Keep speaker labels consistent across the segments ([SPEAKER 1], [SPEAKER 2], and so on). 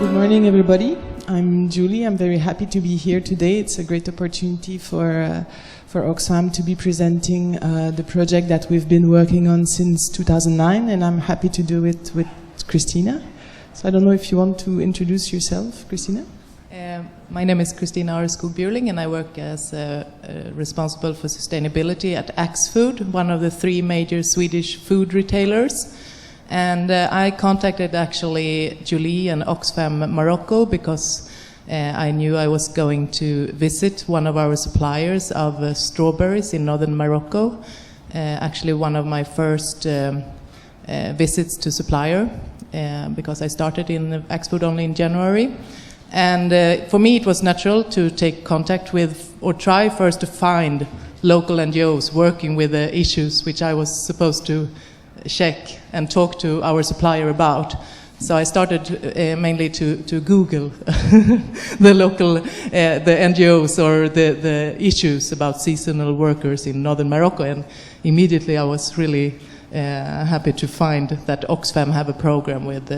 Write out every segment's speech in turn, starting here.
[SPEAKER 1] Good morning, everybody. I'm Julie. I'm very happy to be here today. It's a great opportunity for Oxfam to be presenting the project that we've been working on since 2009, and I'm happy to do it with Christina. So I don't know if you want to introduce yourself, Christina?
[SPEAKER 2] My name is Christina Areskog-Bjurling, and I work as responsible for sustainability at Axfood, one of the 3 major Swedish food retailers. And I contacted actually Julie and Oxfam Morocco because I knew I was going to visit one of our suppliers of strawberries in northern Morocco. Actually one of my first visits to supplier because I started in Axfood only in January. And for me it was natural to take contact with, or try first to find local NGOs working with the issues which I was supposed to check and talk to our supplier about. So I started mainly to Google the local, the NGOs or the issues about seasonal workers in northern Morocco, and immediately I was really happy to find that Oxfam have a program with,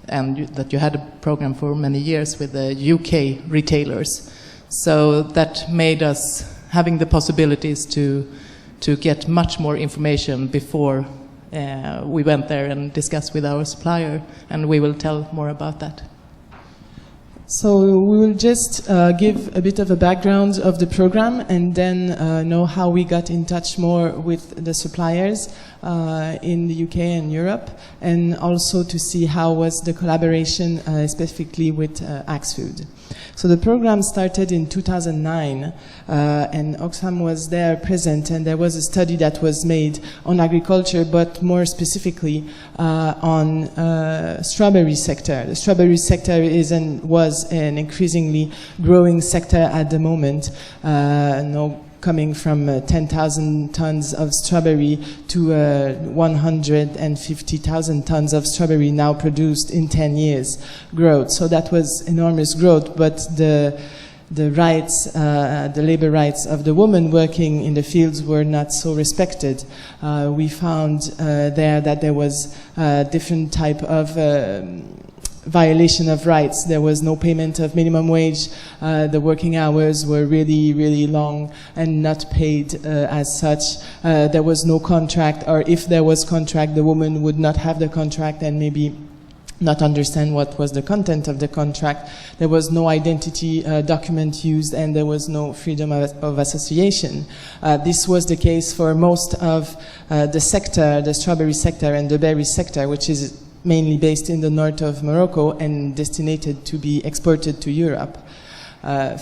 [SPEAKER 2] and that you had a program for many years with the UK retailers. So that made us having the possibilities to get much more information before we went there and discussed with our supplier, and we will tell more about that.
[SPEAKER 1] So we will just give a bit of a background of the program and then know how we got in touch more with the suppliers in the UK and Europe, and also to see how was the collaboration specifically with Axfood. So the program started in 2009 and Oxfam was there present, and there was a study that was made on agriculture, but more specifically on strawberry sector. The strawberry sector was an increasingly growing sector at the moment, coming from 10,000 tons of strawberry to 150,000 tons of strawberry now produced in 10 years growth. So that was enormous growth, but the rights, the labor rights of the women working in the fields were not so respected. We found there that there was different type of violation of rights. There was no payment of minimum wage. The working hours were really, really long and not paid as such. There was no contract, or if there was contract, the woman would not have the contract and maybe not understand what was the content of the contract. There was no identity document used, and there was no freedom of association. This was the case for most of the sector, the strawberry sector and the berry sector, which is mainly based in the north of Morocco and destined to be exported to Europe.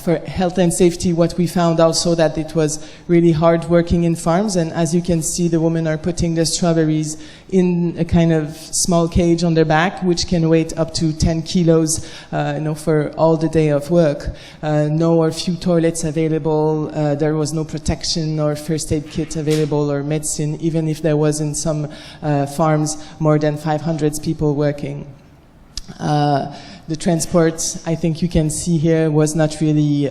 [SPEAKER 1] For health and safety, what we found also that it was really hard working in farms, and as you can see, the women are putting the strawberries in a kind of small cage on their back, which can weigh up to 10 kilos, for all the day of work. No or few toilets available. There was no protection or first aid kit available or medicine, even if there was in some farms more than 500 people working. The transport, I think you can see here, was not really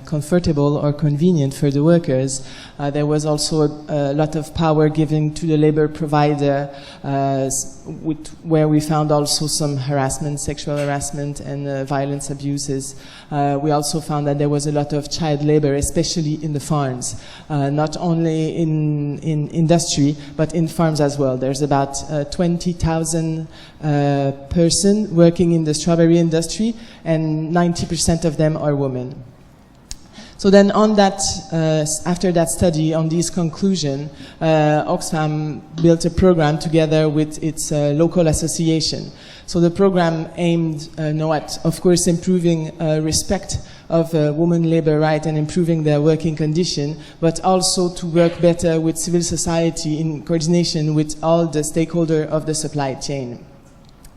[SPEAKER 1] comfortable or convenient for the workers. There was also a lot of power given to the labor provider, where we found also some harassment, sexual harassment and violence abuses. We also found that there was a lot of child labor, especially in the farms, not only in industry, but in farms as well. There's about 20,000 persons working in the strawberry industry, and 90% of them are women. So then on that, after that study, on this conclusion, Oxfam built a program together with its local association. So the program aimed at, of course, improving respect of women labor rights and improving their working condition, but also to work better with civil society in coordination with all the stakeholders of the supply chain.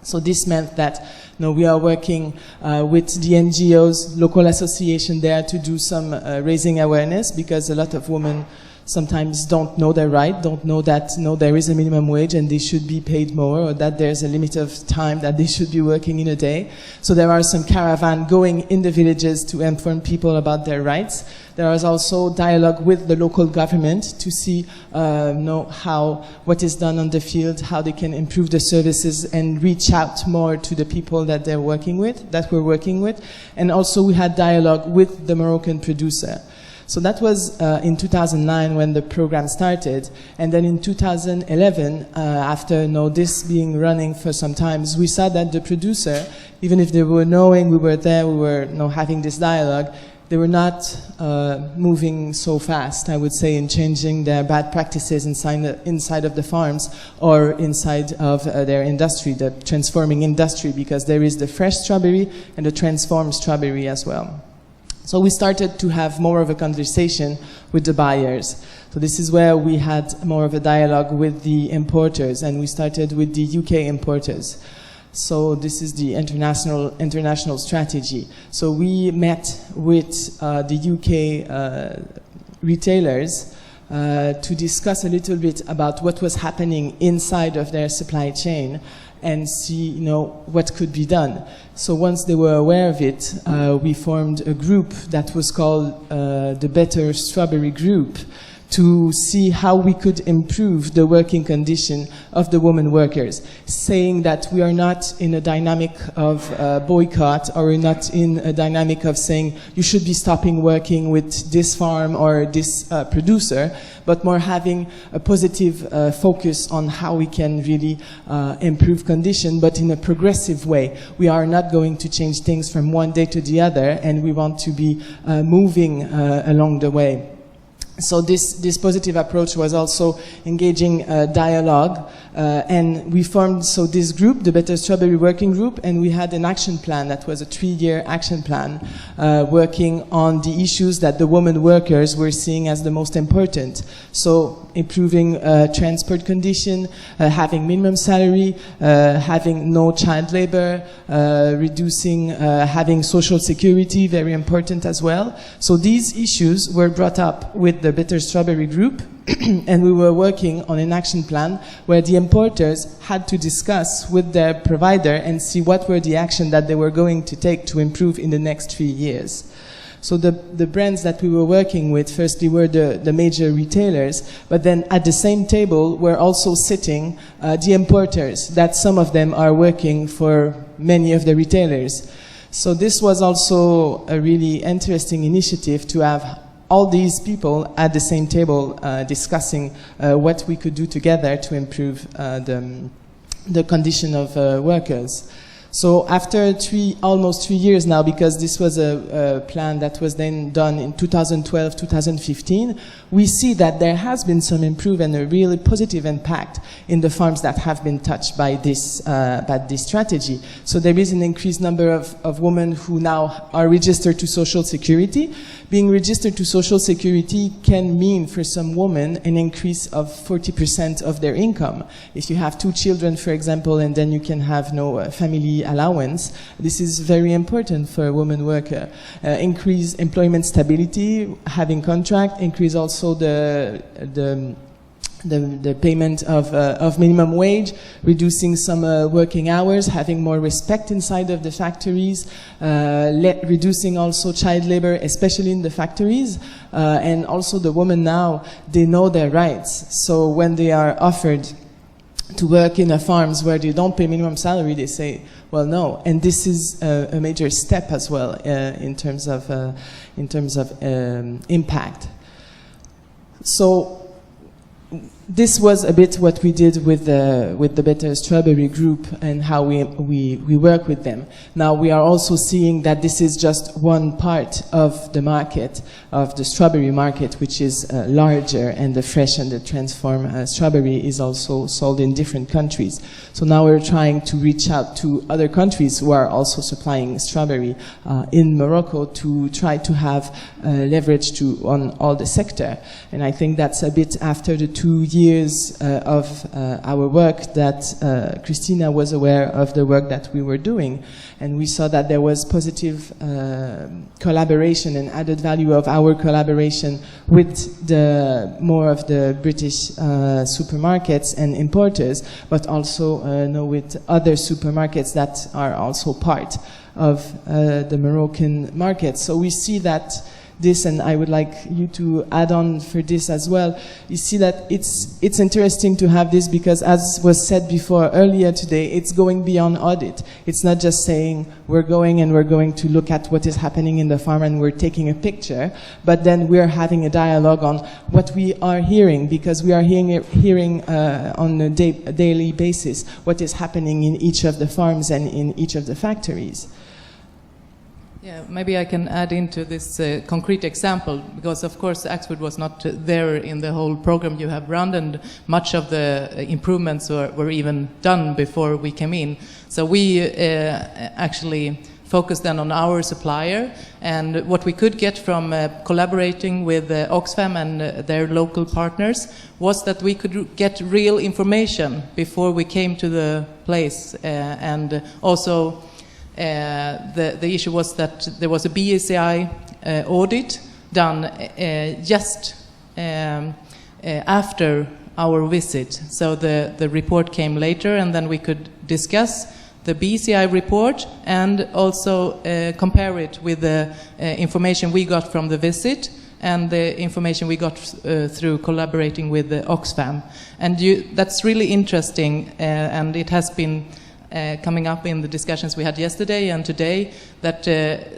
[SPEAKER 1] So this meant that we are working with the NGOs, local association there, to do some raising awareness, because a lot of women sometimes don't know their right, don't know that there is a minimum wage and they should be paid more, or that there's a limit of time that they should be working in a day. So there are some caravans going in the villages to inform people about their rights. There is also dialogue with the local government to see what is done on the field, how they can improve the services and reach out more to the people that we're working with. And also we had dialogue with the Moroccan producer. So that was in 2009 when the program started. And then in 2011, after this being running for some time, we saw that the producer, even if they were knowing we were there, we were having this dialogue, they were not moving so fast, I would say, in changing their bad practices inside of the farms or inside of their industry, the transforming industry, because there is the fresh strawberry and the transformed strawberry as well. So we started to have more of a conversation with the buyers. So this is where we had more of a dialogue with the importers, and we started with the UK importers. So this is the international strategy. So we met with the UK retailers to discuss a little bit about what was happening inside of their supply chain and see, what could be done. So once they were aware of it, we formed a group that was called the Better Strawberry Group, to see how we could improve the working condition of the women workers, saying that we are not in a dynamic of boycott, or we're not in a dynamic of saying you should be stopping working with this farm or this producer, but more having a positive focus on how we can really improve condition, but in a progressive way. We are not going to change things from one day to the other, and we want to be moving along the way. So this positive approach was also engaging dialogue, and we formed this group, the Better Strawberry Working Group, and we had an action plan that was a 3-year action plan working on the issues that the women workers were seeing as the most important. So improving transport condition, having minimum salary, having no child labor, reducing, having social security, very important as well. So these issues were brought up with the Better Strawberry Group, and we were working on an action plan where the importers had to discuss with their provider and see what were the action that they were going to take to improve in the next 3 years. So the brands that we were working with, firstly, were the major retailers, but then at the same table were also sitting the importers, that some of them are working for many of the retailers. So this was also a really interesting initiative to have all these people at the same table discussing what we could do together to improve the condition of workers. So after almost 3 years now, because this was a plan that was then done in 2012, 2015, we see that there has been some improvement and a really positive impact in the farms that have been touched by this strategy. So there is an increased number of women who now are registered to Social Security. Being registered to Social Security can mean for some women an increase of 40% of their income. If you have 2 children, for example, and then you can have no family allowance, this is very important for a woman worker. Increase employment stability, having contract, increase also the payment of minimum wage, reducing some working hours, having more respect inside of the factories, reducing also child labor, especially in the factories, and also the women now, they know their rights. So when they are offered to work in farms where they don't pay minimum salary, they say, well, no. And this is a major step as well in terms of impact. So this was a bit what we did with the Better Strawberry Group and how we work with them. Now we are also seeing that this is just one part of the market, of the strawberry market, which is larger, and the fresh and the transformed strawberry is also sold in different countries. So now we're trying to reach out to other countries who are also supplying strawberry in Morocco to try to have leverage on all the sector. And I think that's a bit after the 2 2 years of our work that Christina was aware of the work that we were doing. And we saw that there was positive collaboration and added value of our collaboration with the more of the British supermarkets and importers, but also with other supermarkets that are also part of the Moroccan market. So we see that this, and I would like you to add on for this as well, you see that it's interesting to have this because, as was said before earlier today, it's going beyond audit. It's not just saying we're going to look at what is happening in the farm and we're taking a picture, but then we're having a dialogue on what we are hearing, because we are hearing on a daily basis what is happening in each of the farms and in each of the factories.
[SPEAKER 2] Yeah, maybe I can add into this concrete example, because of course Axfood was not there in the whole program you have run, and much of the improvements were even done before we came in. So we actually focused then on our supplier, and what we could get from collaborating with Oxfam and their local partners was that we could get real information before we came to the place, and also the issue was that there was a BSCI audit done just after our visit. So the report came later, and then we could discuss the BCI report and also compare it with the information we got from the visit and the information we got through collaborating with Oxfam. And that's really interesting, and it has been coming up in the discussions we had yesterday and today, that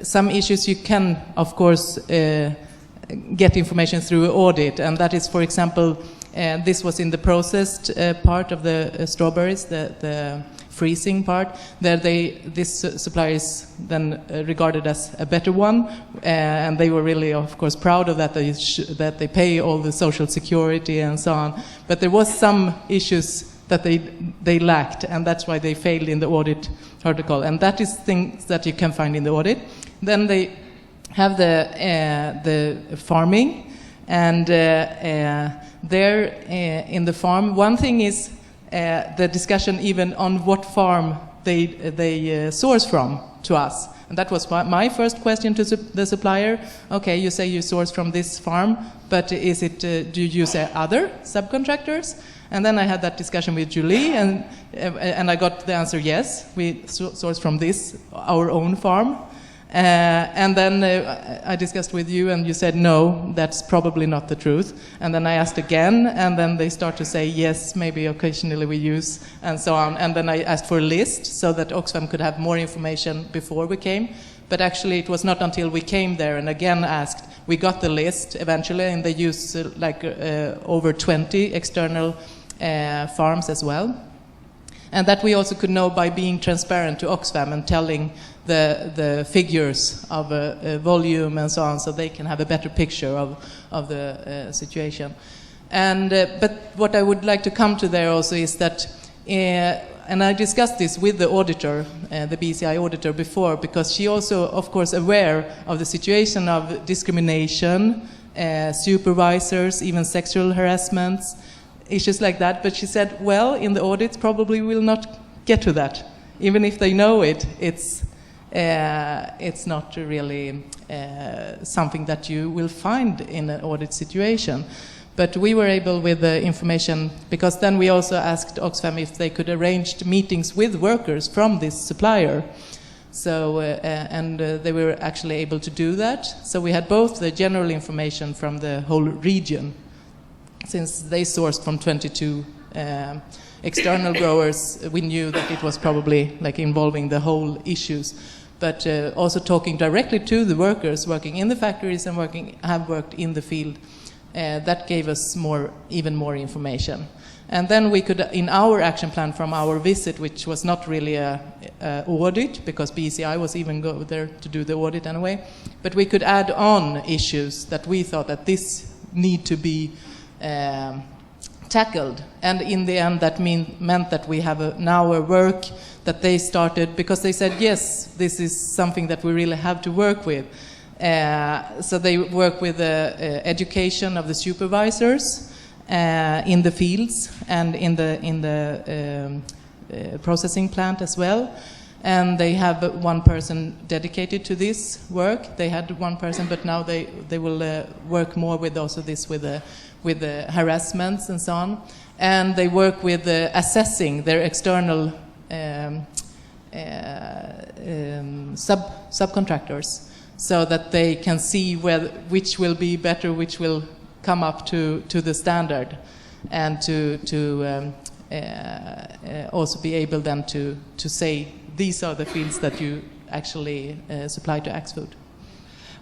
[SPEAKER 2] some issues you can, of course, get information through audit, and that is, for example, this was in the processed part of the strawberries, the freezing part, that this supplier is then regarded as a better one, and they were really, of course, proud of that, that they pay all the social security and so on. But there was some issues that they lacked, and that's why they failed in the audit protocol. And that is things that you can find in the audit. Then they have the farming, and there in the farm, one thing is the discussion even on what farm they source from to us. And that was my first question to the supplier. Okay, you say you source from this farm, but is it, do you use other subcontractors? And then I had that discussion with Julie, and I got the answer, yes, we source from our own farm. And then I discussed with you, and you said, no, that's probably not the truth. And then I asked again, and then they start to say, yes, maybe occasionally we use, and so on. And then I asked for a list so that Oxfam could have more information before we came. But actually, it was not until we came there and again asked, we got the list eventually, and they use over 20 external farms as well. And that we also could know by being transparent to Oxfam and telling the figures of volume and so on, so they can have a better picture of the situation. And but what I would like to come to there also is that, and I discussed this with the auditor, the BCI auditor before, because she also, of course, aware of the situation of discrimination, supervisors, even sexual harassments, issues like that. But she said, well, in the audits probably will not get to that. Even if they know it, it's not really something that you will find in an audit situation. But we were able with the information, because then we also asked Oxfam if they could arrange meetings with workers from this supplier. So, and they were actually able to do that. So we had both the general information from the whole region, since they sourced from 22 external growers. We knew that it was probably like involving the whole issues, but also talking directly to the workers working in the factories and have worked in the field. That gave us even more information. And then we could, in our action plan from our visit, which was not really a audit, because BCI was even go there to do the audit anyway, but we could add on issues that we thought that this need to be tackled. And in the end, that meant that we have now a work that they started, because they said, yes, this is something that we really have to work with. So they work with the education of the supervisors, in the fields and in the processing plant as well. And they have one person dedicated to this work. They had one person, but now they will work more with also this with the harassments and so on. And they work with assessing their external subcontractors, so that they can see which will be better, which will come up to the standard, and to also be able then to say these are the fields that you actually supply to Axfood.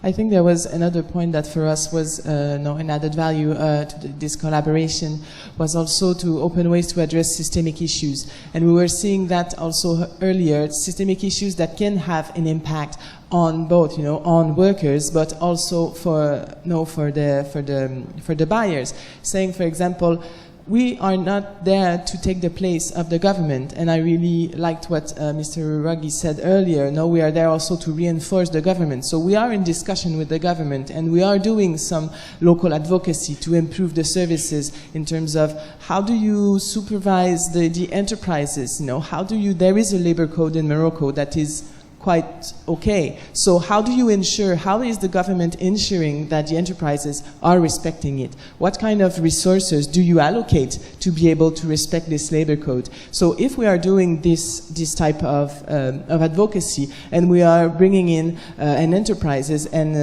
[SPEAKER 1] I think there was another point that for us was an added value to this collaboration, was also to open ways to address systemic issues. And we were seeing that also earlier, systemic issues that can have an impact on both, on workers, but also for the buyers. Saying, for example, we are not there to take the place of the government, and I really liked what Mr. Ruggie said earlier. No, we are there also to reinforce the government. So we are in discussion with the government, and we are doing some local advocacy to improve the services in terms of how do you supervise the enterprises. There is a labor code in Morocco that is quite okay. So how is the government ensuring that the enterprises are respecting it? What kind of resources do you allocate to be able to respect this labor code? So if we are doing this type of advocacy, and we are bringing in an enterprises and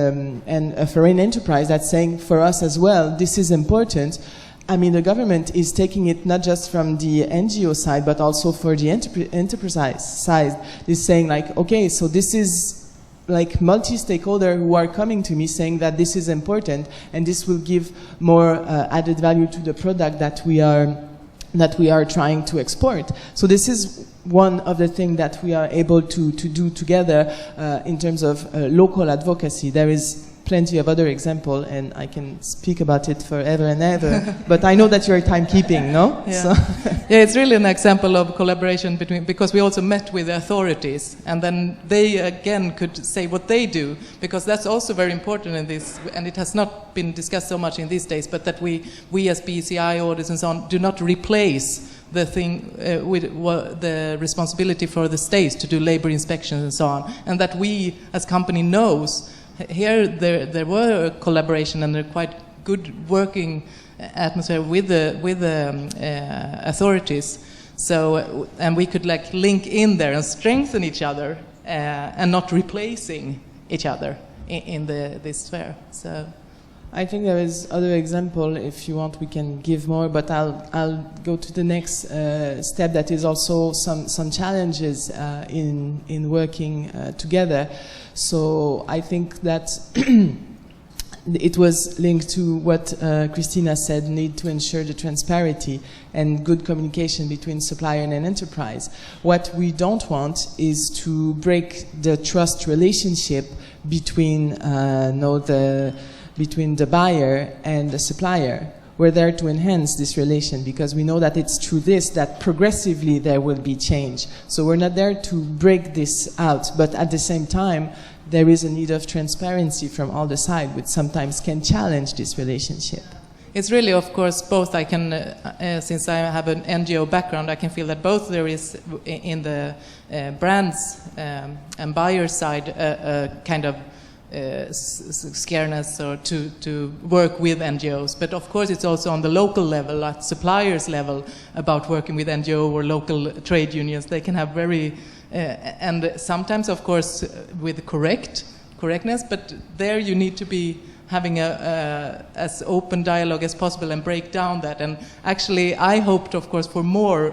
[SPEAKER 1] a foreign enterprise that's saying for us as well, this is important, I mean, the government is taking it not just from the NGO side, but also for the enterprise side. Is saying like, okay, so this is like multi-stakeholder who are coming to me saying that this is important, and this will give more added value to the product that we are trying to export. So this is one of the things that we are able to do together in terms of local advocacy. There is plenty of other examples, and I can speak about it forever and ever. But I know that you're timekeeping, no?
[SPEAKER 2] Yeah.
[SPEAKER 1] So
[SPEAKER 2] Yeah, it's really an example of collaboration because we also met with the authorities, and then they again could say what they do, because that's also very important in this, and it has not been discussed so much in these days, but that we as BCI audits and so on do not replace the thing with the responsibility for the states to do labor inspections and so on, and that we as company knows. Here there were a collaboration and a quite good working atmosphere with the authorities. So and we could like link in there and strengthen each other and not replacing each other in this sphere. So
[SPEAKER 1] I think there is other example. If you want, we can give more. But I'll go to the next step. That is also some challenges in working together. So I think that it was linked to what Christina said, need to ensure the transparency and good communication between supplier and an enterprise. What we don't want is to break the trust relationship between between the buyer and the supplier. We're there to enhance this relation because we know that it's through this that progressively there will be change. So we're not there to break this out, but at the same time, there is a need of transparency from all the sides, which sometimes can challenge this relationship.
[SPEAKER 2] It's really, of course, both. I can, since I have an NGO background, I can feel that both there is in the brands and buyer side a kind of scareness or to work with NGOs, but of course it's also on the local level, at suppliers level, about working with NGO or local trade unions. They can have very and sometimes of course with correctness, but there you need to be having as open dialogue as possible and break down that. And actually I hoped, of course, for more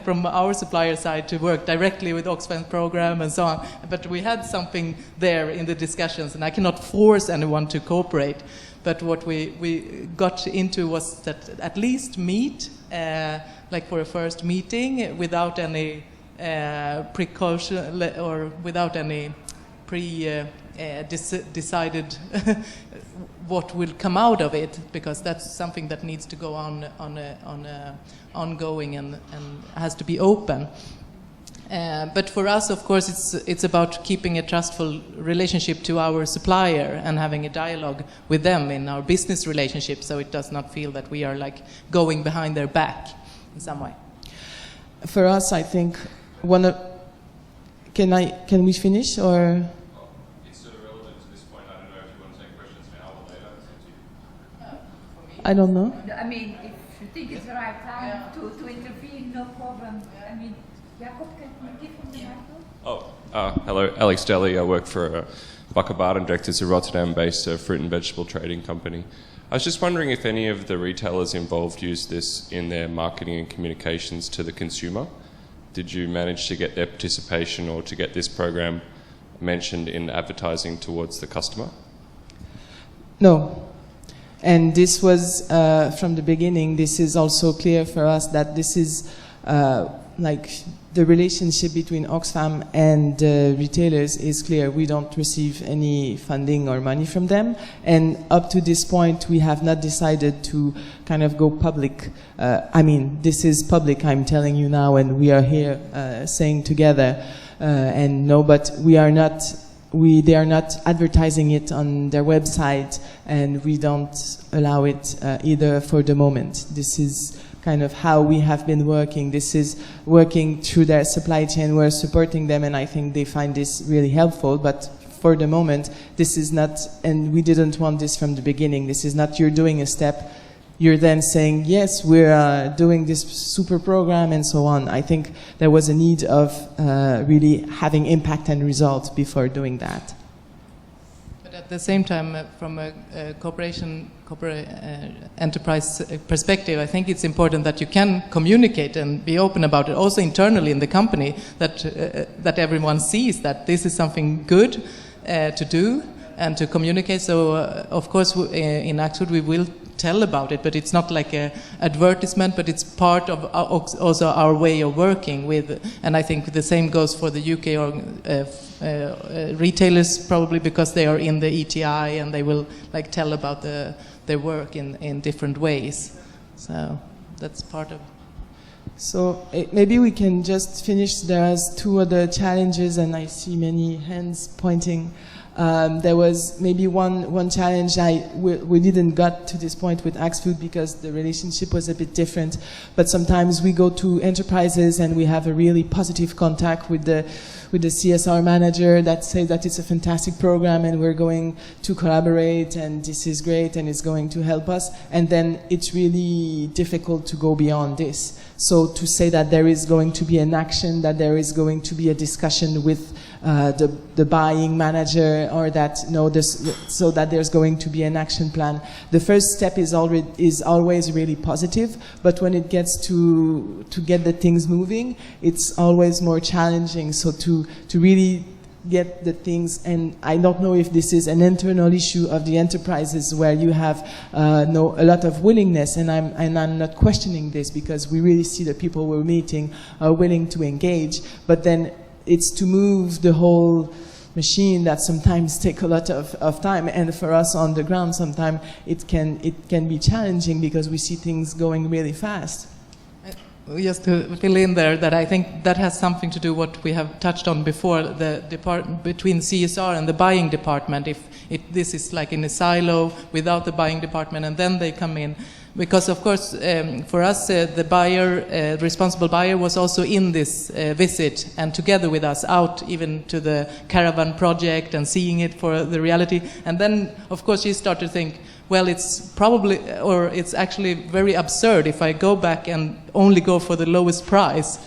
[SPEAKER 2] from our supplier side to work directly with Oxfam program and so on, but we had something there in the discussions, and I cannot force anyone to cooperate, but what we got into was that at least meet like for a first meeting without any precaution or without any decided what will come out of it, because that's something that needs to go on ongoing and has to be open. But for us, of course, it's about keeping a trustful relationship to our supplier and having a dialogue with them in our business relationship, so it does not feel that we are like going behind their back in some way.
[SPEAKER 1] For us, I think one of... Can we finish, or...?
[SPEAKER 3] It's sort of relevant to this point. I don't know if you want to take questions now or later.
[SPEAKER 1] I don't know.
[SPEAKER 4] I mean, if you think it's the right time to intervene, no problem. I mean, Jacob, can you give him the microphone?
[SPEAKER 3] Hello, Alex Daly. I work for Bakkerbaard and Direct. It's a Rotterdam-based fruit and vegetable trading company. I was just wondering if any of the retailers involved use this in their marketing and communications to the consumer. Did you manage to get their participation or to get this program mentioned in advertising towards the customer?
[SPEAKER 1] No. And this was, from the beginning, this is also clear for us that this is like the relationship between Oxfam and retailers is clear. We don't receive any funding or money from them. And up to this point, we have not decided to kind of go public. I mean, this is public, I'm telling you now, and we are here saying together. And no, but we are not... they are not advertising it on their website, and we don't allow it either for the moment. This is kind of how we have been working. This is working through their supply chain. We're supporting them, and I think they find this really helpful. But for the moment, this is not, and we didn't want this from the beginning. This is not you're doing a step, you're then saying, yes, we're doing this super program and so on. I think there was a need of really having impact and results before doing that.
[SPEAKER 2] But at the same time, from a enterprise perspective, I think it's important that you can communicate and be open about it, also internally in the company, that everyone sees that this is something good to do and to communicate. So, of course, in Axfood we will tell about it, but it's not like an advertisement, but it's part of also our way of working with, and I think the same goes for the UK retailers, probably because they are in the ETI and they will like tell about their work in different ways. So that's part of.
[SPEAKER 1] So maybe we can just finish. There's two other challenges, and I see many hands pointing. There was maybe one challenge. We didn't got to this point with Axfood because the relationship was a bit different. But sometimes we go to enterprises and we have a really positive contact with the CSR manager that says that it's a fantastic program and we're going to collaborate and this is great and it's going to help us. And then it's really difficult to go beyond this. So to say that there is going to be an action, that there is going to be a discussion with the buying manager, or that so that there's going to be an action plan. The first step is always really positive, but when it gets to get the things moving, it's always more challenging. So to really get the things, and I don't know if this is an internal issue of the enterprises where you have a lot of willingness, and I'm not questioning this because we really see the people we're meeting are willing to engage, but then it's to move the whole machine that sometimes take a lot of time, and for us on the ground sometimes it can be challenging because we see things going really fast.
[SPEAKER 2] Just to fill in there, that I think that has something to do what we have touched on before, the between CSR and the buying department. If this is like in a silo without the buying department, and then they come in, because of course for us the buyer, responsible buyer, was also in this visit and together with us out even to the caravan project and seeing it for the reality. And then of course you start to think, well, it's probably, or it's actually very absurd if I go back and only go for the lowest price.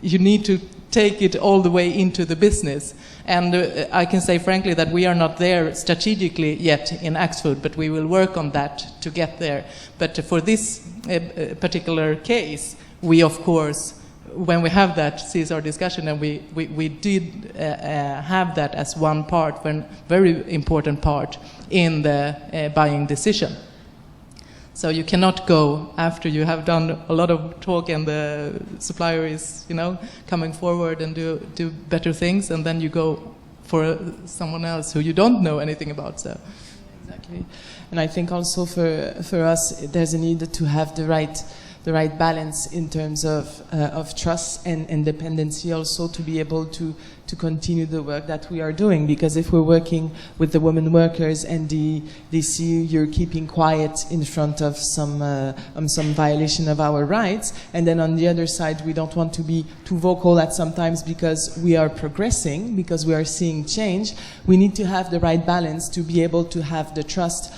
[SPEAKER 2] You need to take it all the way into the business. And I can say frankly that we are not there strategically yet in Axfood, but we will work on that to get there. But for this particular case, we of course, when we have that CSR discussion, and we did have that as one part, one very important part in the buying decision. So you cannot go after you have done a lot of talk and the supplier is, coming forward and do better things, and then you go for someone else who you don't know anything about. So
[SPEAKER 1] exactly. And I think also for us, there's a need to have the right the right balance in terms of trust and independency, also to be able to continue the work that we are doing. Because if we're working with the women workers and they see you're keeping quiet in front of some violation of our rights, and then on the other side we don't want to be too vocal at sometimes because we are progressing, because we are seeing change, we need to have the right balance to be able to have the trust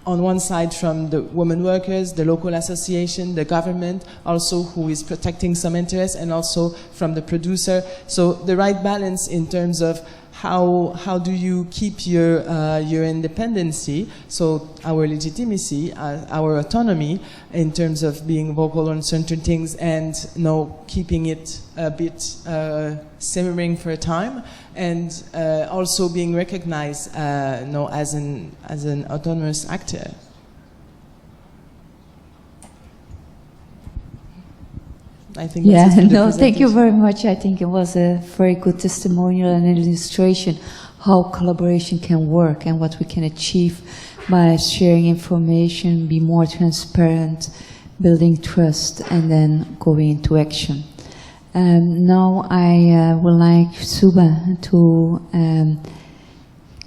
[SPEAKER 1] on one side from the women workers, the local association, the government, also who is protecting some interests, and also from the producer. So the right balance in terms of how do you keep your independency, so our legitimacy, our autonomy in terms of being vocal on certain things, and keeping it a bit simmering for a time, and also being recognized as an autonomous actor. I think
[SPEAKER 5] thank you very much. I think it was a very good testimonial and illustration how collaboration can work and what we can achieve by sharing information, be more transparent, building trust, and then going into action. Now I would like Suba to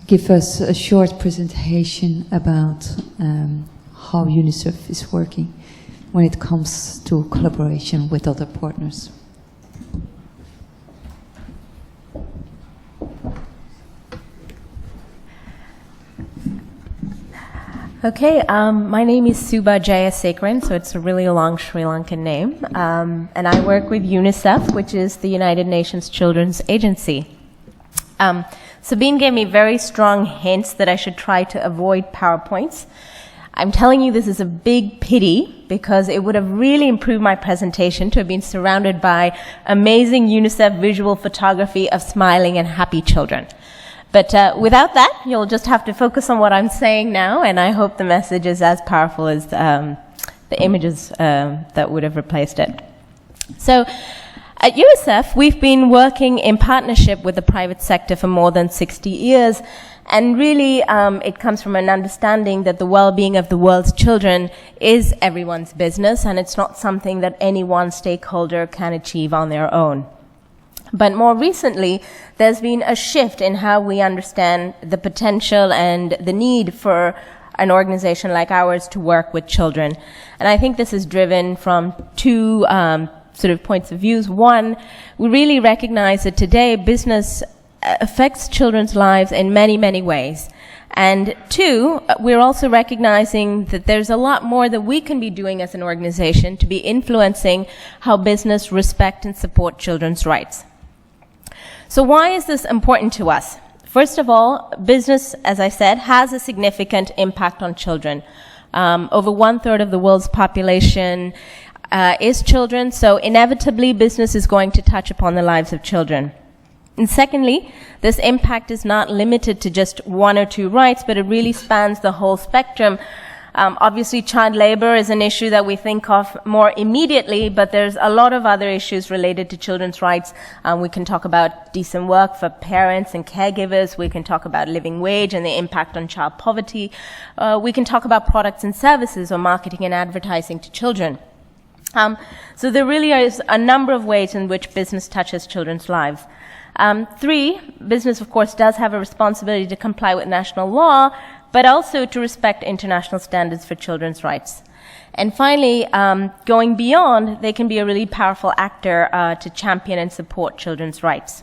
[SPEAKER 5] give us a short presentation about how Unicef is working when it comes to collaboration with other partners.
[SPEAKER 6] Okay, my name is Suba Jayasekaran, so it's a really long Sri Lankan name, and I work with Unicef, which is the United Nations Children's Agency. Sabine gave me very strong hints that I should try to avoid PowerPoints. I'm telling you this is a big pity because it would have really improved my presentation to have been surrounded by amazing UNICEF visual photography of smiling and happy children. But without that, you'll just have to focus on what I'm saying now, and I hope the message is as powerful as the images that would have replaced it. So at UNICEF, we've been working in partnership with the private sector for more than 60 years. And really, it comes from an understanding that the well-being of the world's children is everyone's business, and it's not something that any one stakeholder can achieve on their own. But more recently, there's been a shift in how we understand the potential and the need for an organization like ours to work with children. And I think this is driven from two sort of points of views. One, we really recognize that today business affects children's lives in many, many ways. And two, we're also recognizing that there's a lot more that we can be doing as an organization to be influencing how business respect and support children's rights. So why is this important to us? First of all, business, as I said, has a significant impact on children. Over 1/3 of the world's population is children, so inevitably business is going to touch upon the lives of children. And secondly, this impact is not limited to just one or two rights, but it really spans the whole spectrum. Obviously, child labor is an issue that we think of more immediately, but there's a lot of other issues related to children's rights. We can talk about decent work for parents and caregivers. We can talk about living wage and the impact on child poverty. We can talk about products and services or marketing and advertising to children. So there really is a number of ways in which business touches children's lives. Three, business, of course, does have a responsibility to comply with national law, but also to respect international standards for children's rights. And finally, going beyond, they can be a really powerful actor to champion and support children's rights.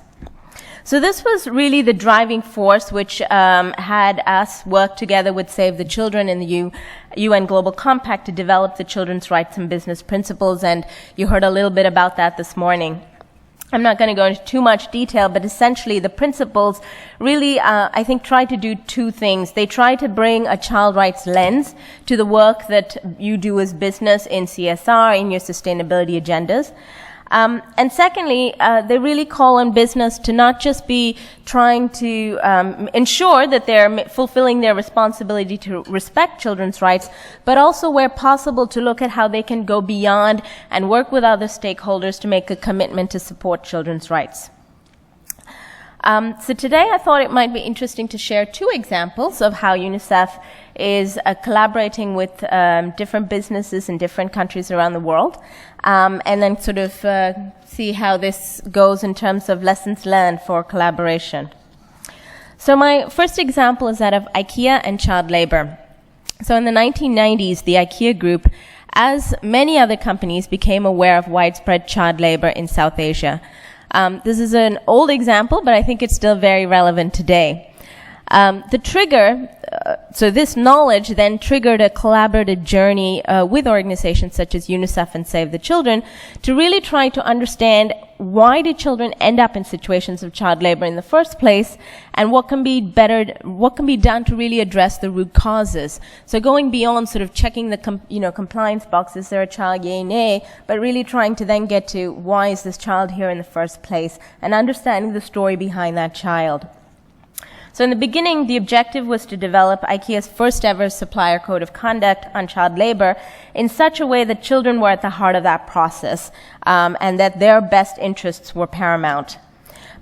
[SPEAKER 6] So this was really the driving force which had us work together with Save the Children in the UN Global Compact to develop the children's rights and business principles, and you heard a little bit about that this morning. I'm not going to go into too much detail, but essentially the principles really, I think, try to do two things. They try to bring a child rights lens to the work that you do as business in CSR, in your sustainability agendas. And secondly, they really call on business to not just be trying to ensure that they're fulfilling their responsibility to respect children's rights, but also where possible to look at how they can go beyond and work with other stakeholders to make a commitment to support children's rights. So today I thought it might be interesting to share two examples of how UNICEF is collaborating with different businesses in different countries around the world, and then sort of see how this goes in terms of lessons learned for collaboration. So my first example is that of Ikea and child labor. So in the 1990s, the Ikea group, as many other companies, became aware of widespread child labor in South Asia. This is an old example, but I think it's still very relevant today. The trigger, so this knowledge then triggered a collaborative journey with organizations such as UNICEF and Save the Children to really try to understand why do children end up in situations of child labor in the first place, and what can be done to really address the root causes. So going beyond sort of checking the compliance box, is there a child, yay, nay, but really trying to then get to why is this child here in the first place, and understanding the story behind that child. So in the beginning, the objective was to develop IKEA's first ever supplier code of conduct on child labor in such a way that children were at the heart of that process, and that their best interests were paramount.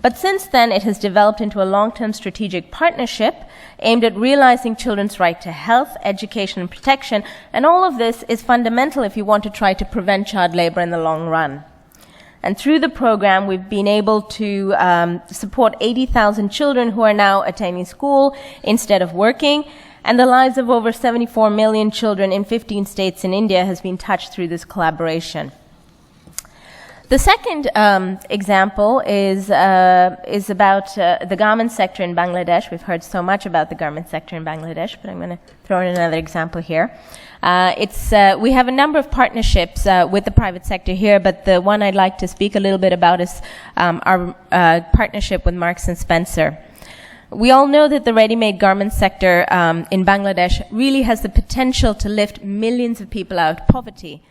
[SPEAKER 6] But since then, it has developed into a long-term strategic partnership aimed at realizing children's right to health, education, and protection, and all of this is fundamental if you want to try to prevent child labor in the long run. And through the program, we've been able to support 80,000 children who are now attending school instead of working, and the lives of over 74 million children in 15 states in India has been touched through this collaboration. The second example is about the garment sector in Bangladesh. We've heard so much about the garment sector in Bangladesh, but I'm going to throw in another example here. We have a number of partnerships with the private sector here, but the one I'd like to speak a little bit about is our partnership with Marks & Spencer. We all know that the ready-made garment sector in Bangladesh really has the potential to lift millions of people out of poverty.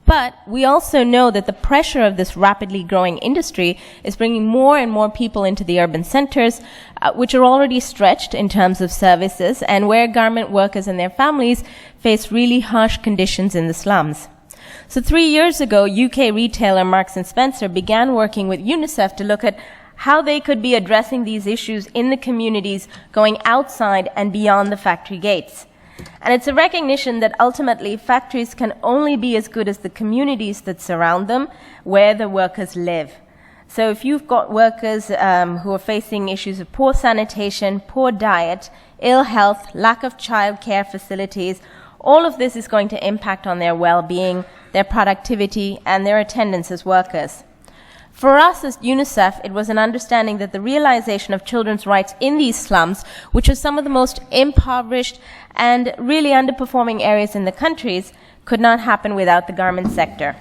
[SPEAKER 6] But we also know that the pressure of this rapidly growing industry is bringing more and more people into the urban centers, which are already stretched in terms of services, and where garment workers and their families face really harsh conditions in the slums. So 3 years ago, UK retailer Marks & Spencer began working with UNICEF to look at how they could be addressing these issues in the communities going outside and beyond the factory gates. And it's a recognition that ultimately factories can only be as good as the communities that surround them, where the workers live. So if you've got workers who are facing issues of poor sanitation, poor diet, ill health, lack of childcare facilities, all of this is going to impact on their well-being, their productivity, and their attendance as workers. For us as UNICEF, it was an understanding that the realization of children's rights in these slums, which are some of the most impoverished and really underperforming areas in the countries, could not happen without the garment sector.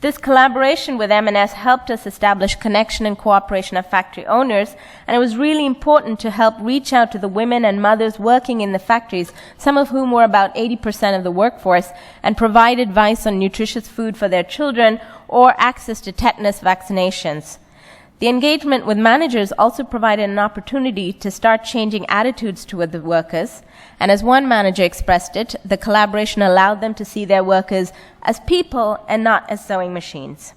[SPEAKER 6] This collaboration with M&S helped us establish connection and cooperation of factory owners, and it was really important to help reach out to the women and mothers working in the factories, some of whom were about 80% of the workforce, and provide advice on nutritious food for their children or access to tetanus vaccinations. The engagement with managers also provided an opportunity to start changing attitudes toward the workers, and as one manager expressed it, the collaboration allowed them to see their workers as people and not as sewing machines.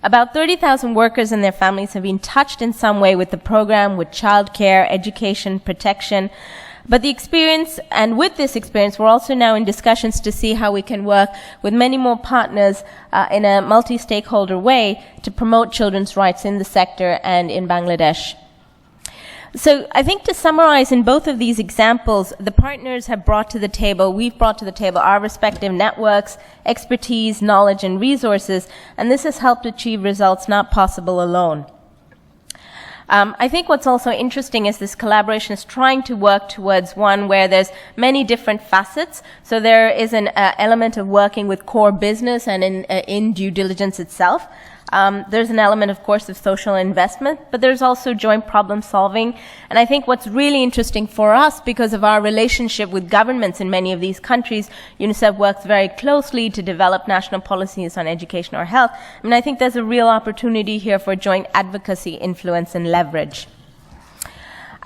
[SPEAKER 6] About 30,000 workers and their families have been touched in some way with the program, with childcare, education, protection. But the experience, and with this experience, we're also now in discussions to see how we can work with many more partners in a multi-stakeholder way to promote children's rights in the sector and in Bangladesh. So I think to summarize, in both of these examples, the partners have brought to the table, we've brought to the table our respective networks, expertise, knowledge, and resources, and this has helped achieve results not possible alone. I think what's also interesting is this collaboration is trying to work towards one where there's many different facets. So there is an element of working with core business and in due diligence itself. There's an element, of course, of social investment, but there's also joint problem solving. And I think what's really interesting for us, because of our relationship with governments in many of these countries, UNICEF works very closely to develop national policies on education or health. I mean, I think there's a real opportunity here for joint advocacy, influence, and leverage.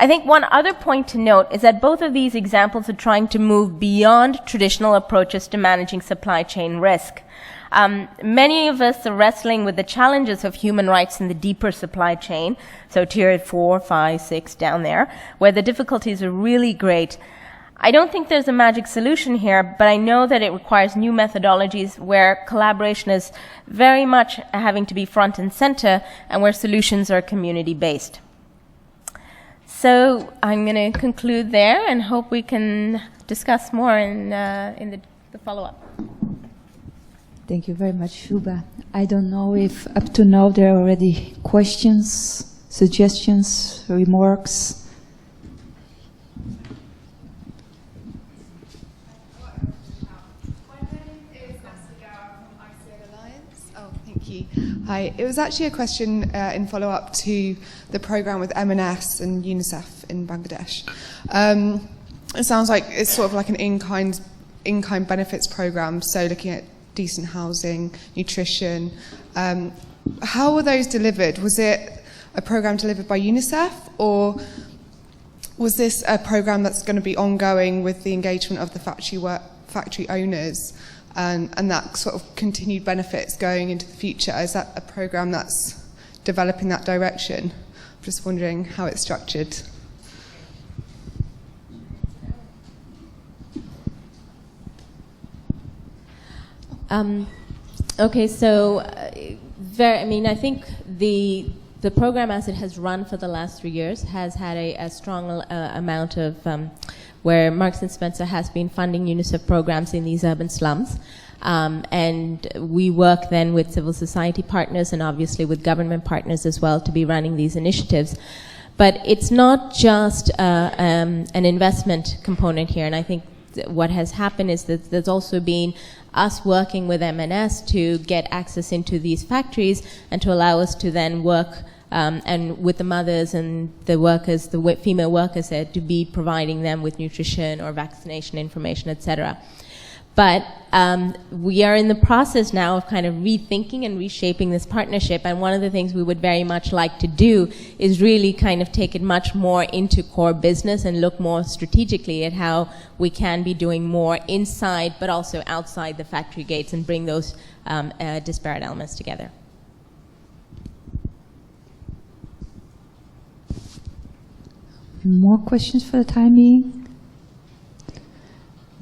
[SPEAKER 6] I think one other point to note is that both of these examples are trying to move beyond traditional approaches to managing supply chain risk. Many of us are wrestling with the challenges of human rights in the deeper supply chain, so tier 4, 5, 6 down there, where the difficulties are really great. I don't think there's a magic solution here, but I know that it requires new methodologies where collaboration is very much having to be front and center and where solutions are community-based. So I'm going to conclude there and hope we can discuss more in the follow-up.
[SPEAKER 5] Thank you very much, Shuba. I don't know if up to now there are already questions, suggestions, remarks.
[SPEAKER 7] Hi, it was actually a question in follow-up to the programme with M&S and Unicef in Bangladesh. It sounds like it's sort of like an in-kind benefits programme, so looking at decent housing, nutrition. How were those delivered? Was it a programme delivered by Unicef, or was this a programme that's going to be ongoing with the engagement of the factory owners? And that sort of continued benefits going into the future? Is that a programme that's developing that direction? I'm just wondering how it's structured.
[SPEAKER 8] Okay, so I think the program as it has run for the last 3 years has had a strong amount of where Marks & Spencer has been funding UNICEF programs in these urban slums. And we work then with civil society partners and obviously with government partners as well to be running these initiatives. But it's not just an investment component here, and I think what has happened is that there's also been us working with M&S to get access into these factories and to allow us to then work and with the mothers and the workers, the female workers there, to be providing them with nutrition or vaccination information, etc. But we are in the process now of kind of rethinking and reshaping this partnership, and one of the things we would very much like to do is really kind of take it much more into core business and look more strategically at how we can be doing more inside but also outside the factory gates and bring those disparate elements together.
[SPEAKER 5] More questions for the time being?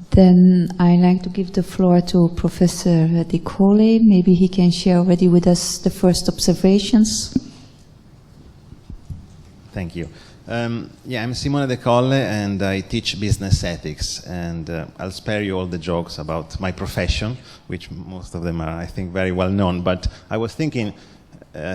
[SPEAKER 5] Then I'd like to give the floor to Professor De Cole. Maybe he can share already with us the first observations.
[SPEAKER 9] Thank you. I'm Simone De Colle and I teach business ethics, and I'll spare you all the jokes about my profession, which most of them are, I think, very well known. But I was thinking,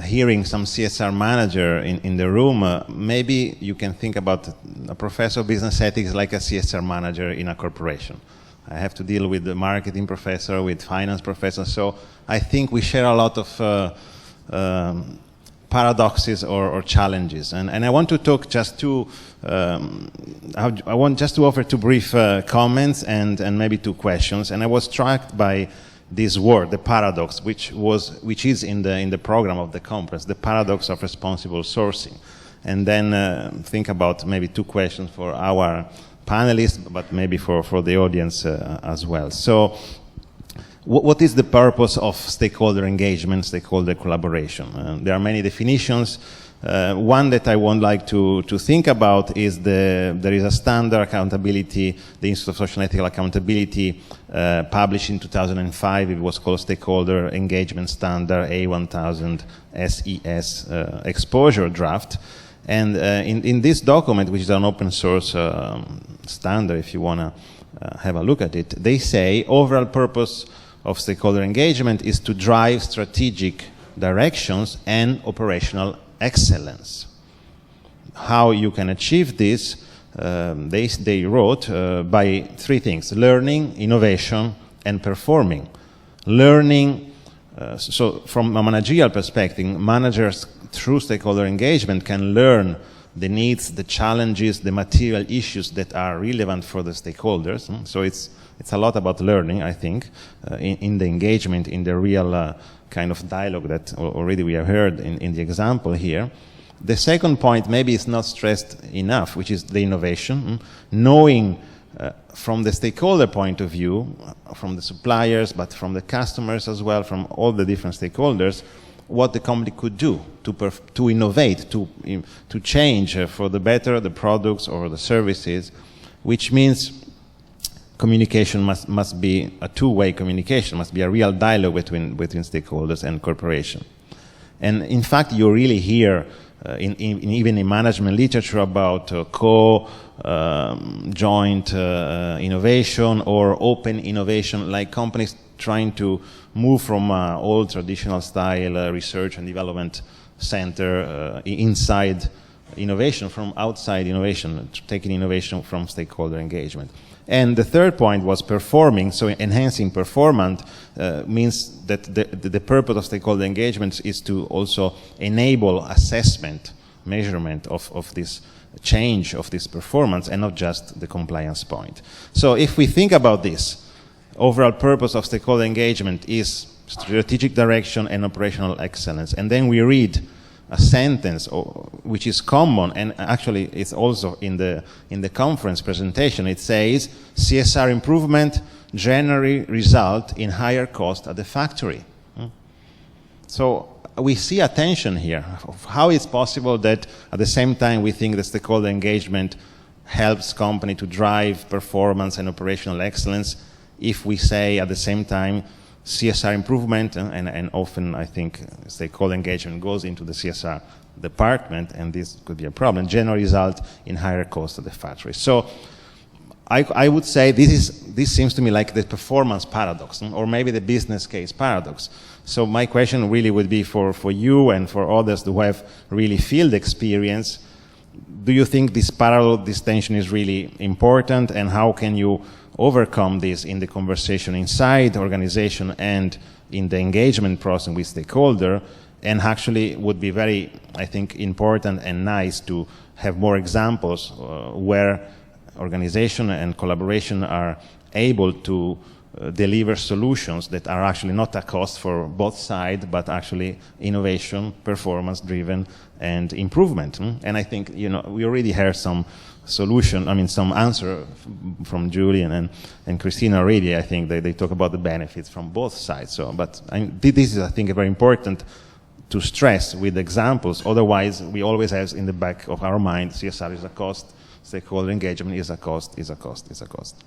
[SPEAKER 9] hearing some CSR manager in the room, maybe you can think about a professor of business ethics like a CSR manager in a corporation. I have to deal with the marketing professor, with finance professor, so I think we share a lot of paradoxes or challenges. And I want to talk just to, I want just to offer two brief comments and maybe two questions. And I was struck by this word, the paradox, which is in the program of the conference, the paradox of responsible sourcing. And then think about maybe two questions for our panelists, but maybe for the audience as well. So, what is the purpose of stakeholder engagement, stakeholder collaboration? There are many definitions. One that I would like to think about is there is a standard accountability, the Institute of Social and Ethical Accountability, published in 2005. It was called Stakeholder Engagement Standard A1000 SES Exposure Draft. And in this document, which is an open source standard, if you want to have a look at it, they say overall purpose of stakeholder engagement is to drive strategic directions and operational excellence. How you can achieve this, they wrote by three things: learning, innovation, and performing. Learning, so from a managerial perspective, managers through stakeholder engagement can learn the needs, the challenges, the material issues that are relevant for the stakeholders. So it's a lot about learning, I think, in the engagement, in the real kind of dialogue that already we have heard in the example here. The second point maybe is not stressed enough, which is the innovation. Knowing from the stakeholder point of view, from the suppliers, but from the customers as well, from all the different stakeholders, what the company could do to innovate, to change for the better the products or the services, which means communication must be a two-way communication, must be a real dialogue between stakeholders and corporation. And in fact, you really hear even in management literature about joint innovation or open innovation, like companies trying to move from old traditional style research and development center inside innovation, from outside innovation, taking innovation from stakeholder engagement. And the third point was performing, so enhancing performance means that the purpose of stakeholder engagement is to also enable assessment, measurement of this change of this performance and not just the compliance point. So if we think about this, overall purpose of stakeholder engagement is strategic direction and operational excellence. And then we read a sentence which is common, and actually it's also in the conference presentation. It says, CSR improvement generally result in higher cost at the factory. So we see a tension here of how it's possible that at the same time we think that stakeholder engagement helps company to drive performance and operational excellence, if we say at the same time CSR improvement, and often I think stakeholder engagement goes into the CSR department, and this could be a problem, generally result in higher cost at the factory. So I would say this seems to me like the performance paradox, or maybe the business case paradox. So my question really would be for you and for others who have really field experience, do you think this parallel, this tension is really important, and how can you overcome this in the conversation inside the organization and in the engagement process with stakeholder? And actually would be very, I think, important and nice to have more examples where organization and collaboration are able to deliver solutions that are actually not a cost for both sides, but actually innovation, performance driven, and improvement. And I think, you know, we already heard some solution, I mean, some answer from Julian and Christina already. I think they talk about the benefits from both sides. So, but this is, I think, very important to stress with examples. Otherwise, we always have in the back of our mind, CSR is a cost, stakeholder engagement is a cost, is a cost, is a cost.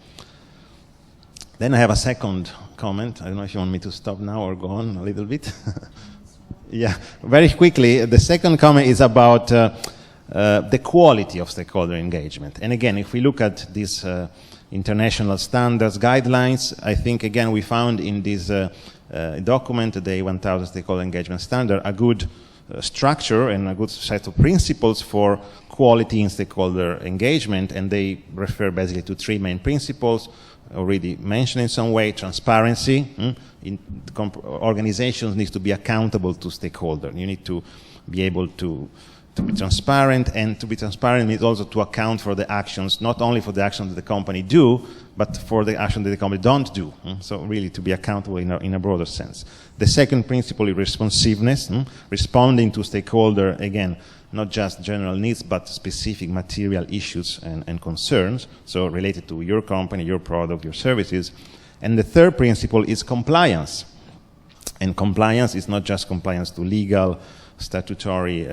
[SPEAKER 9] Then I have a second comment. I don't know if you want me to stop now or go on a little bit. Yeah, very quickly. The second comment is about the quality of stakeholder engagement. And again, if we look at these international standards, guidelines, I think, again, we found in this document, the 1000 Stakeholder Engagement Standard, a good structure and a good set of principles for quality in stakeholder engagement, and they refer basically to three main principles, already mentioned in some way. Transparency. Organizations need to be accountable to stakeholders. You need to be able to be transparent, and to be transparent means also to account for the actions, not only for the actions that the company do, but for the actions that the company don't do. So really to be accountable in a broader sense. The second principle is responsiveness, responding to stakeholder, again, not just general needs, but specific material issues and concerns, so related to your company, your product, your services. And the third principle is compliance. And compliance is not just compliance to legal, statutory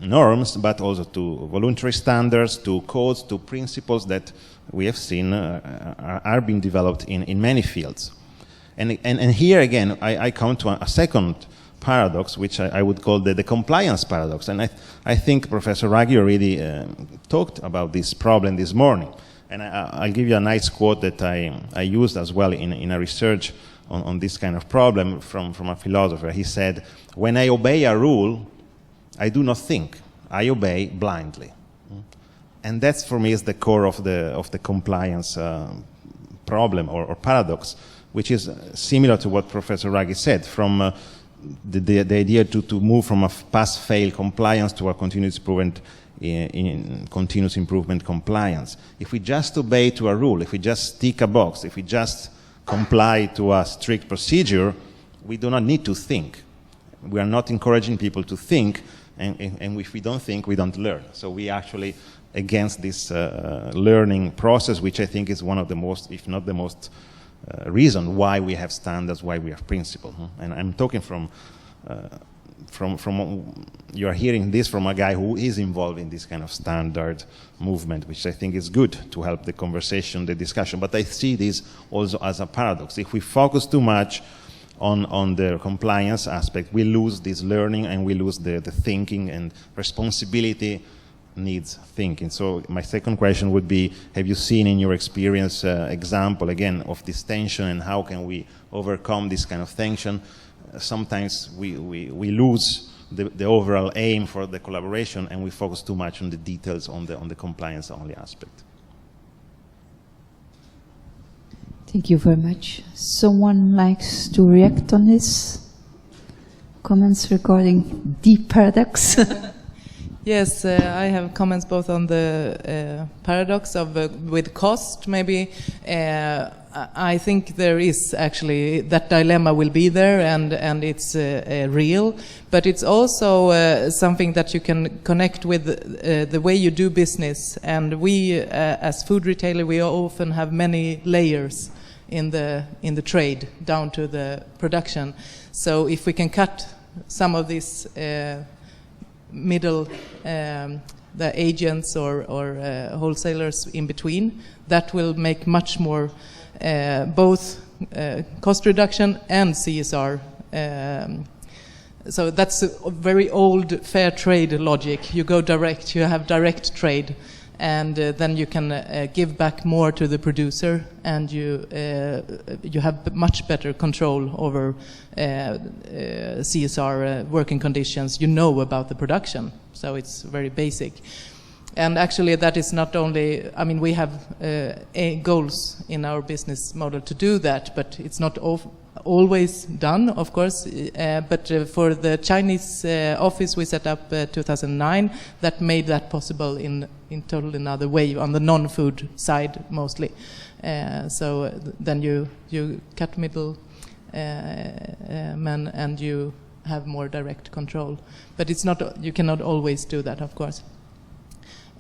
[SPEAKER 9] norms, but also to voluntary standards, to codes, to principles that we have seen are being developed in many fields. And here again, I come to a second paradox, which I would call the compliance paradox. And I think Professor Raggi already talked about this problem this morning. And I'll give you a nice quote that I used as well in a research on this kind of problem from a philosopher. He said, when I obey a rule, I do not think, I obey blindly. And that's, for me, is the core of the compliance problem or paradox, which is similar to what Professor Raggi said, from the idea to move from a pass-fail compliance to a continuous improvement in continuous improvement compliance. If we just obey to a rule, if we just tick a box, if we just comply to a strict procedure, we do not need to think. We are not encouraging people to think, And if we don't think, we don't learn. So we actually against this learning process, which I think is one of the most, if not the most, reason why we have standards, why we have principles. And I'm talking from you are hearing this from a guy who is involved in this kind of standard movement, which I think is good to help the conversation, the discussion. But I see this also as a paradox. If we focus too much on the compliance aspect, we lose this learning and we lose the thinking, and responsibility needs thinking. So my second question would be, have you seen in your experience example, again, of this tension, and how can we overcome this kind of tension? Sometimes we lose the overall aim for the collaboration, and we focus too much on the details, on the compliance only aspect.
[SPEAKER 5] Thank you very much. Someone likes to react on this? Comments regarding the paradox?
[SPEAKER 2] Yes, I have comments both on the paradox of with cost, maybe. I think there is actually, that dilemma will be there, and it's real, but it's also something that you can connect with the way you do business. And we, as food retailer, we often have many layers in the trade down to the production. So if we can cut some of these middle, the agents or wholesalers in between, that will make much more both cost reduction and CSR. So that's a very old fair trade logic. You go direct, you have direct trade, and then you can give back more to the producer, and you have much better control over CSR working conditions. You know about the production, so it's very basic. And actually that is not only, I mean, we have goals in our business model to do that, but it's not always done, of course. But for the Chinese office we set up 2009, that made that possible in totally another way, on the non-food side mostly. So then you cut middle men, and you have more direct control. But it's not, you cannot always do that, of course.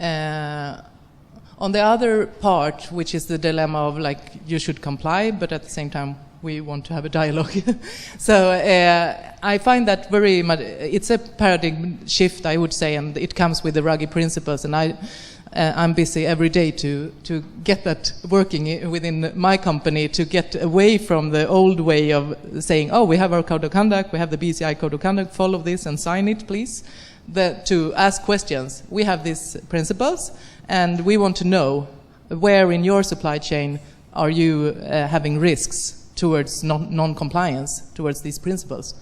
[SPEAKER 2] On the other part, which is the dilemma of, like, you should comply, but at the same time we want to have a dialogue. So I find that very much, it's a paradigm shift, I would say, and it comes with the Ruggie principles, and I'm busy every day to get that working within my company, to get away from the old way of saying, oh, we have our code of conduct, we have the BCI code of conduct, follow this and sign it, please. To ask questions. We have these principles, and we want to know where in your supply chain are you having risks towards non-compliance towards these principles.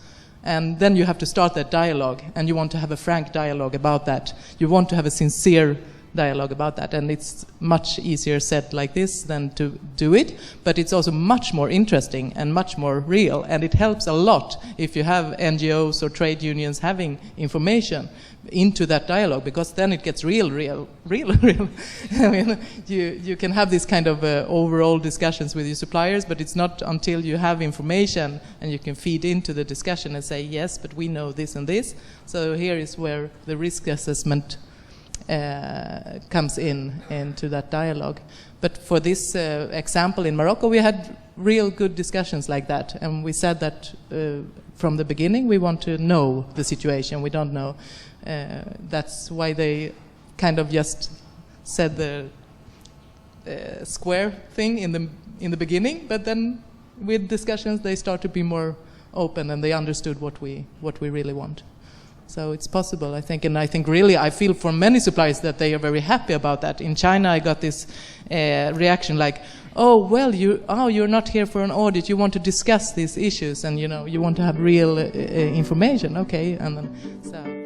[SPEAKER 2] And then you have to start that dialogue, and you want to have a frank dialogue about that. You want to have a sincere dialogue about that, and it's much easier said like this than to do it, but it's also much more interesting and much more real, and it helps a lot if you have NGOs or trade unions having information into that dialogue, because then it gets real. I mean, you can have this kind of overall discussions with your suppliers, but it's not until you have information and you can feed into the discussion and say, yes, but we know this and this, so here is where the risk assessment comes into that dialogue. But for this example in Morocco, we had real good discussions like that, and we said that from the beginning we want to know the situation. We don't know. That's why they kind of just said the square thing in the beginning, but then with discussions they start to be more open, and they understood what we really want. So it's possible, I think, and I think really I feel from many suppliers that they are very happy about that. In China I got this reaction like, oh, well, you're not here for an audit, you want to discuss these issues, and you want to have real information, okay, and then so.